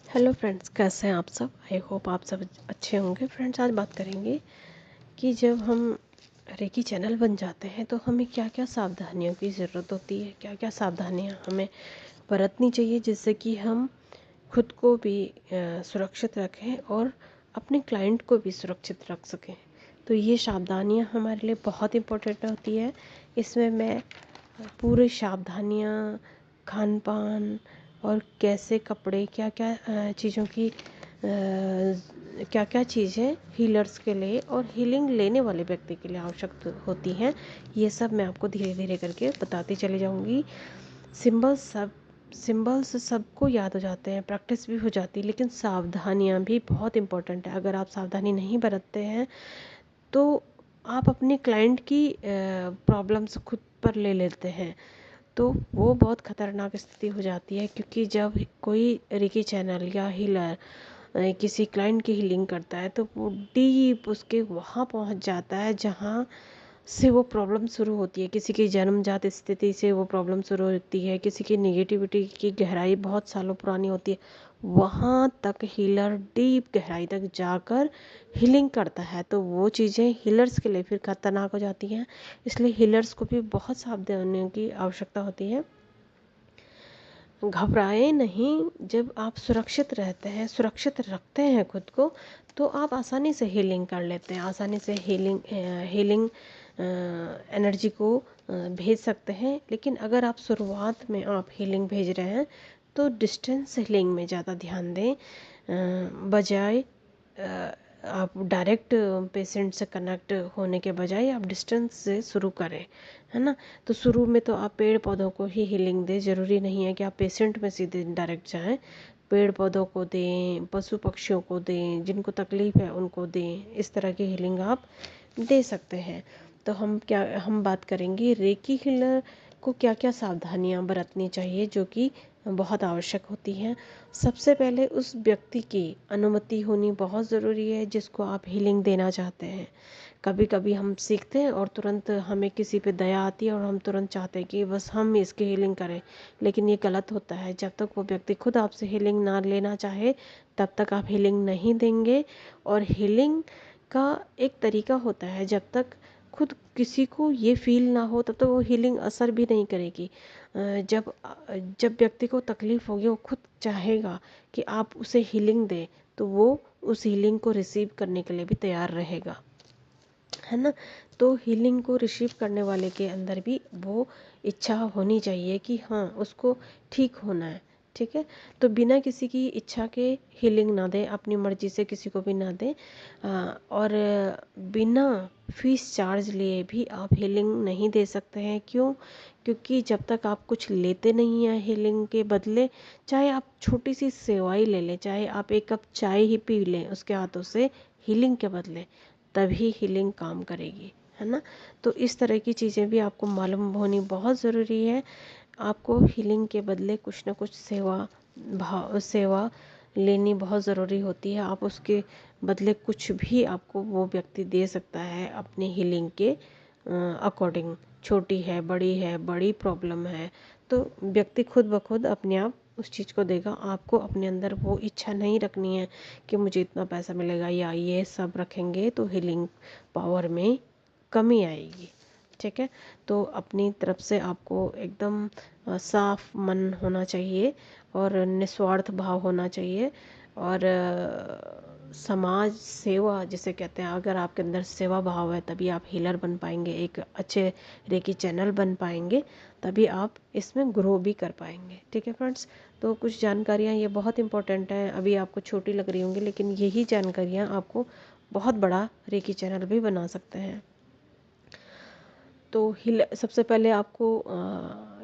Hello friends, कैसे हैं आप सब। आई होप आप सब अच्छे होंगे। फ्रेंड्स, आज बात करेंगे कि जब हम रेकी चैनल बन जाते हैं तो हमें क्या क्या सावधानियों की ज़रूरत होती है, क्या क्या सावधानियां हमें बरतनी चाहिए जिससे कि हम खुद को भी सुरक्षित रखें और अपने क्लाइंट को भी सुरक्षित रख सकें। तो ये सावधानियां हमारे लिए बहुत इम्पोर्टेंट होती है। इसमें मैं पूरी सावधानियाँ, खान पान और कैसे कपड़े, क्या क्या चीज़ों की क्या क्या चीज़ें हीलर्स के लिए और हीलिंग लेने वाले व्यक्ति के लिए आवश्यक होती हैं, ये सब मैं आपको धीरे धीरे करके बताती चली जाऊंगी। सिंबल्स सबको याद हो जाते हैं, प्रैक्टिस भी हो जाती है, लेकिन सावधानियाँ भी बहुत इम्पोर्टेंट है। अगर आप सावधानी नहीं बरतते हैं तो आप अपने क्लाइंट की प्रॉब्लम्स खुद पर ले लेते हैं, तो वो बहुत ख़तरनाक स्थिति हो जाती है। क्योंकि जब कोई रेकी चैनल या हीलर किसी क्लाइंट की हीलिंग करता है तो वो डीप उसके वहाँ पहुँच जाता है जहाँ से वो प्रॉब्लम शुरू होती है। किसी की जन्मजात स्थिति से वो प्रॉब्लम शुरू होती है, किसी की नेगेटिविटी की गहराई बहुत सालों पुरानी होती है, वहाँ तक हीलर डीप गहराई तक जाकर हीलिंग करता है। तो वो चीज़ें हीलर्स के लिए फिर खतरनाक हो जाती हैं। इसलिए हीलर्स को भी बहुत सावधानियों की आवश्यकता होती है। घबराए नहीं, जब आप सुरक्षित रहते हैं, सुरक्षित रखते हैं खुद को, तो आप आसानी से हीलिंग कर लेते हैं, आसानी से हीलिंग एनर्जी को भेज सकते हैं। लेकिन अगर आप शुरुआत में आप हीलिंग भेज रहे हैं तो डिस्टेंस हीलिंग में ज़्यादा ध्यान दें, बजाय आप डायरेक्ट पेशेंट से कनेक्ट होने के बजाय आप डिस्टेंस से शुरू करें, है ना। तो शुरू में तो आप पेड़ पौधों को ही हीलिंग दें, ज़रूरी नहीं है कि आप पेशेंट में सीधे डायरेक्ट जाएं। पेड़ पौधों को दें, पशु पक्षियों को दें, जिनको तकलीफ़ है उनको दें, इस तरह की हीलिंग आप दे सकते हैं। तो हम बात करेंगे रेकी हीलर को क्या क्या सावधानियां बरतनी चाहिए जो कि बहुत आवश्यक होती हैं। सबसे पहले उस व्यक्ति की अनुमति होनी बहुत ज़रूरी है जिसको आप हीलिंग देना चाहते हैं। कभी कभी हम सीखते हैं और तुरंत हमें किसी पे दया आती है और हम तुरंत चाहते हैं कि बस हम इसकी हीलिंग करें, लेकिन ये गलत होता है। जब तक वो व्यक्ति खुद आपसे हीलिंग ना लेना चाहे तब तक आप हीलिंग नहीं देंगे। और हीलिंग का एक तरीका होता है, जब तक खुद किसी को ये फील ना हो तब तक वो हीलिंग असर भी नहीं करेगी। जब जब व्यक्ति को तकलीफ़ होगी, वो खुद चाहेगा कि आप उसे हीलिंग दें, तो वो उस हीलिंग को रिसीव करने के लिए भी तैयार रहेगा, है ना। तो हीलिंग को रिसीव करने वाले के अंदर भी वो इच्छा होनी चाहिए कि हाँ, उसको ठीक होना है। ठीक है, तो बिना किसी की इच्छा के हीलिंग ना दें, अपनी मर्जी से किसी को भी ना दें। और बिना फीस चार्ज लिए भी आप हीलिंग नहीं दे सकते हैं। क्यों? क्योंकि जब तक आप कुछ लेते नहीं हैं हीलिंग के बदले, चाहे आप छोटी सी सेवाई ले लें, चाहे आप एक कप चाय ही पी लें उसके हाथों से हीलिंग के बदले, तभी हीलिंग काम करेगी, है ना। तो इस तरह की चीज़ें भी आपको मालूम होनी बहुत ज़रूरी है। आपको हीलिंग के बदले कुछ ना कुछ सेवा लेनी बहुत ज़रूरी होती है। आप उसके बदले कुछ भी आपको वो व्यक्ति दे सकता है अपनी हीलिंग के अकॉर्डिंग। छोटी है, बड़ी प्रॉब्लम है, तो व्यक्ति खुद ब खुद अपने आप उस चीज़ को देगा। आपको अपने अंदर वो इच्छा नहीं रखनी है कि मुझे इतना पैसा मिलेगा, या ये सब रखेंगे तो हीलिंग पावर में कमी आएगी। ठीक है, तो अपनी तरफ से आपको एकदम साफ मन होना चाहिए और निस्वार्थ भाव होना चाहिए। और समाज सेवा जिसे कहते हैं, अगर आपके अंदर सेवा भाव है तभी आप हीलर बन पाएंगे, एक अच्छे रेकी चैनल बन पाएंगे, तभी आप इसमें ग्रो भी कर पाएंगे। ठीक है फ्रेंड्स, तो कुछ जानकारियाँ ये बहुत इंपॉर्टेंट हैं, अभी आपको छोटी लग रही होंगी, लेकिन यही जानकारियाँ आपको बहुत बड़ा रेकी चैनल भी बना सकते हैं। तो सबसे पहले आपको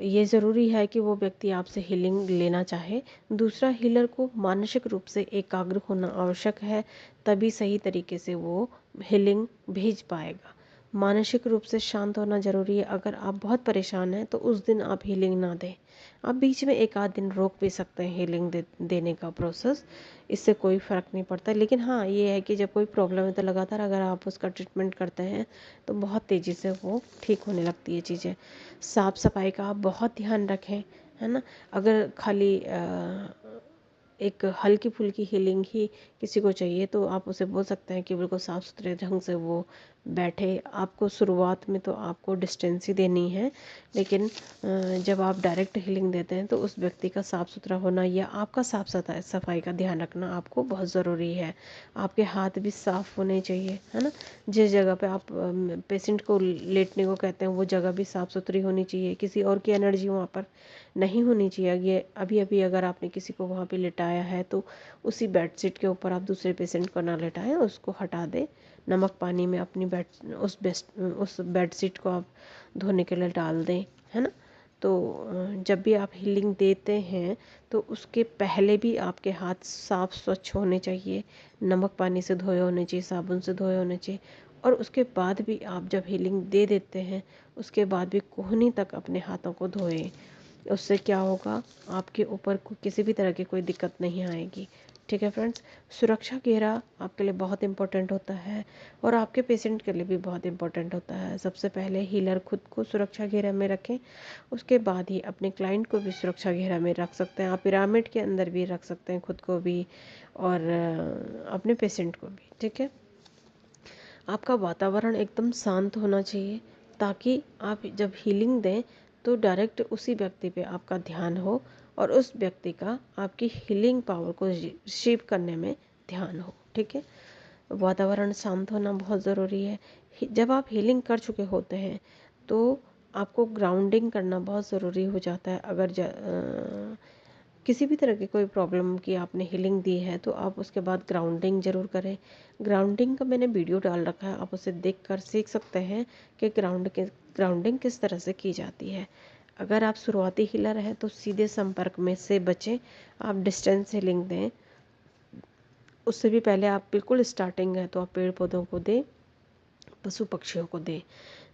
ये ज़रूरी है कि वो व्यक्ति आपसे हीलिंग लेना चाहे। दूसरा, हीलर को मानसिक रूप से एकाग्र होना आवश्यक है, तभी सही तरीके से वो हीलिंग भेज पाएगा। मानसिक रूप से शांत होना ज़रूरी है। अगर आप बहुत परेशान हैं तो उस दिन आप हीलिंग ना दें, आप बीच में एक आध दिन रोक भी सकते हैं हीलिंग देने का प्रोसेस, इससे कोई फ़र्क नहीं पड़ता। लेकिन हाँ, ये है कि जब कोई प्रॉब्लम है तो लगातार अगर आप उसका ट्रीटमेंट करते हैं तो बहुत तेज़ी से वो ठीक होने लगती है चीज़ें। साफ़ सफाई का आप बहुत ध्यान रखें, है ना। अगर खाली एक हल्की फुल्की हीलिंग ही किसी को चाहिए तो आप उसे बोल सकते हैं कि बिल्कुल साफ़ सुथरे ढंग से वो बैठे। आपको शुरुआत में तो आपको डिस्टेंस ही देनी है, लेकिन जब आप डायरेक्ट हीलिंग देते हैं तो उस व्यक्ति का साफ़ सुथरा होना या आपका साफ़ सफाई का ध्यान रखना आपको बहुत ज़रूरी है। आपके हाथ भी साफ़ होने चाहिए, है ना। जिस जगह पे आप पेशेंट को लेटने को कहते हैं वो जगह भी साफ़ सुथरी होनी चाहिए, किसी और की एनर्जी वहाँ पर नहीं होनी चाहिए। ये अभी अभी अगर आपने किसी को वहाँ पे लिटाया है तो उसी बेडशीट के ऊपर आप दूसरे पेशेंट को ना लिटाएं, उसको हटा दें। नमक पानी में अपनी उस बेडशीट को आप धोने के लिए डाल दें, है ना। तो जब भी आप हीलिंग देते हैं तो उसके पहले भी आपके हाथ साफ स्वच्छ होने चाहिए, नमक पानी से धोए होने चाहिए, साबुन से धोए होने चाहिए। और उसके बाद भी आप जब हीलिंग दे देते हैं उसके बाद भी कोहनी तक अपने हाथों को धोएं। उससे क्या होगा, आपके ऊपर किसी भी तरह की कोई दिक्कत नहीं आएगी। ठीक है फ्रेंड्स, सुरक्षा घेरा आपके लिए बहुत इम्पोर्टेंट होता है और आपके पेशेंट के लिए भी बहुत इम्पोर्टेंट होता है। सबसे पहले हीलर खुद को सुरक्षा घेरा में रखें, उसके बाद ही अपने क्लाइंट को भी सुरक्षा घेरा में रख सकते हैं। आप पिरामिड के अंदर भी रख सकते हैं खुद को भी और अपने पेशेंट को भी। ठीक है, आपका वातावरण एकदम शांत होना चाहिए ताकि आप जब हीलिंग दें तो डायरेक्ट उसी व्यक्ति पे आपका ध्यान हो और उस व्यक्ति का आपकी हीलिंग पावर को रिसीव करने में ध्यान हो। ठीक है, वातावरण शांत होना बहुत ज़रूरी है। जब आप हीलिंग कर चुके होते हैं तो आपको ग्राउंडिंग करना बहुत ज़रूरी हो जाता है। अगर किसी भी तरह की कोई प्रॉब्लम की आपने हीलिंग दी है तो आप उसके बाद ग्राउंडिंग ज़रूर करें। ग्राउंडिंग का मैंने वीडियो डाल रखा है, आप उसे देखकर सीख सकते हैं कि ग्राउंडिंग किस तरह से की जाती है। अगर आप शुरुआती हीलर हैं तो सीधे संपर्क में से बचें, आप डिस्टेंस हीलिंग दें। उससे भी पहले आप बिल्कुल स्टार्टिंग है तो आप पेड़ पौधों को दें, पशु पक्षियों को दें।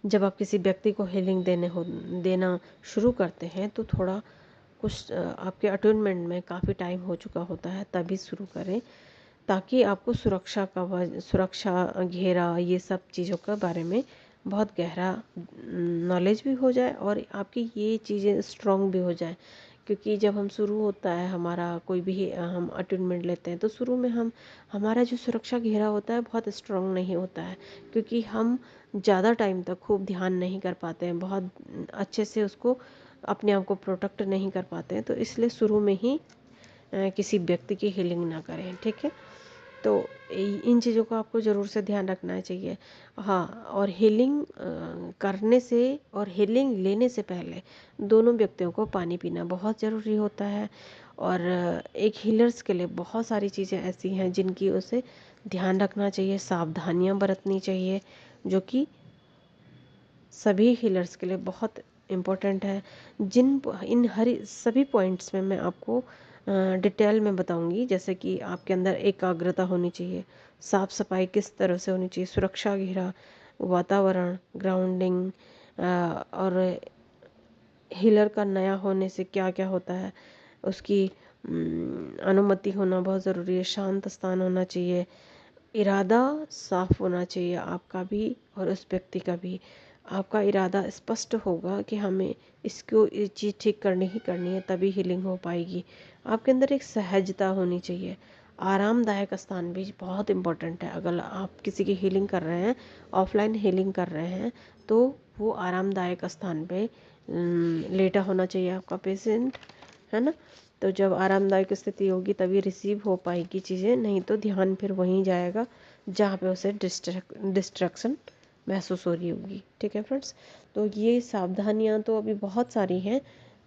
जब आप किसी व्यक्ति को हीलिंग देना शुरू करते हैं तो थोड़ा कुछ आपके अटूनमेंट में काफ़ी टाइम हो चुका होता है, तभी शुरू करें ताकि आपको सुरक्षा घेरा ये सब चीज़ों के बारे में बहुत गहरा नॉलेज भी हो जाए और आपकी ये चीज़ें स्ट्रॉन्ग भी हो जाए। क्योंकि जब हम शुरू होता है हमारा कोई भी हम अटूनमेंट लेते हैं तो शुरू में हमारा जो सुरक्षा घेरा होता है बहुत स्ट्रॉन्ग नहीं होता है, क्योंकि हम ज़्यादा टाइम तक खूब ध्यान नहीं कर पाते हैं, बहुत अच्छे से उसको अपने आप को प्रोटेक्ट नहीं कर पाते हैं। तो इसलिए शुरू में ही किसी व्यक्ति की हीलिंग ना करें। ठीक है, तो इन चीज़ों का आपको ज़रूर से ध्यान रखना चाहिए। हाँ, और हीलिंग करने से और हीलिंग लेने से पहले दोनों व्यक्तियों को पानी पीना बहुत ज़रूरी होता है। और एक हीलर्स के लिए बहुत सारी चीज़ें ऐसी हैं जिनकी उसे ध्यान रखना चाहिए, सावधानियां बरतनी चाहिए, जो कि सभी हीलर्स के लिए बहुत इम्पोर्टेंट है। इन हर सभी पॉइंट्स में मैं आपको डिटेल में बताऊंगी। जैसे कि आपके अंदर एकाग्रता होनी चाहिए, साफ सफाई किस तरह से होनी चाहिए, सुरक्षा घेरा, वातावरण, ग्राउंडिंग, और हीलर का नया होने से क्या क्या होता है, उसकी अनुमति होना बहुत ज़रूरी है, शांत स्थान होना चाहिए, इरादा साफ होना चाहिए आपका भी और उस व्यक्ति का भी। आपका इरादा स्पष्ट होगा कि हमें इसको ये चीज़ ठीक करनी ही करनी है, तभी हीलिंग हो पाएगी। आपके अंदर एक सहजता होनी चाहिए। आरामदायक स्थान भी बहुत इम्पोर्टेंट है। अगर आप किसी की हीलिंग कर रहे हैं, ऑफलाइन हीलिंग कर रहे हैं, तो वो आरामदायक स्थान पे लेटा होना चाहिए आपका पेशेंट, है ना। तो जब आरामदायक स्थिति होगी तभी रिसीव हो पाएगी चीज़ें, नहीं तो ध्यान फिर वहीं जाएगा जहाँ पे उसे डिस्ट्रक्शन महसूस हो रही होगी। ठीक है फ्रेंड्स, तो ये सावधानियाँ तो अभी बहुत सारी हैं,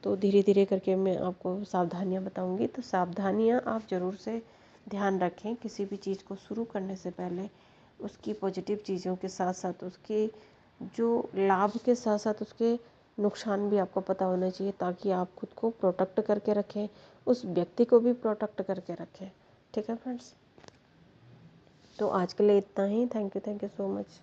तो धीरे धीरे करके मैं आपको सावधानियाँ बताऊँगी। तो सावधानियाँ आप ज़रूर से ध्यान रखें किसी भी चीज़ को शुरू करने से पहले। उसकी पॉजिटिव चीज़ों के साथ साथ उसके जो लाभ के साथ साथ उसके नुकसान भी आपको पता होना चाहिए, ताकि आप खुद को प्रोटेक्ट करके रखें, उस व्यक्ति को भी प्रोटेक्ट करके रखें। ठीक है फ्रेंड्स, तो आज के लिए इतना ही। Thank you so much.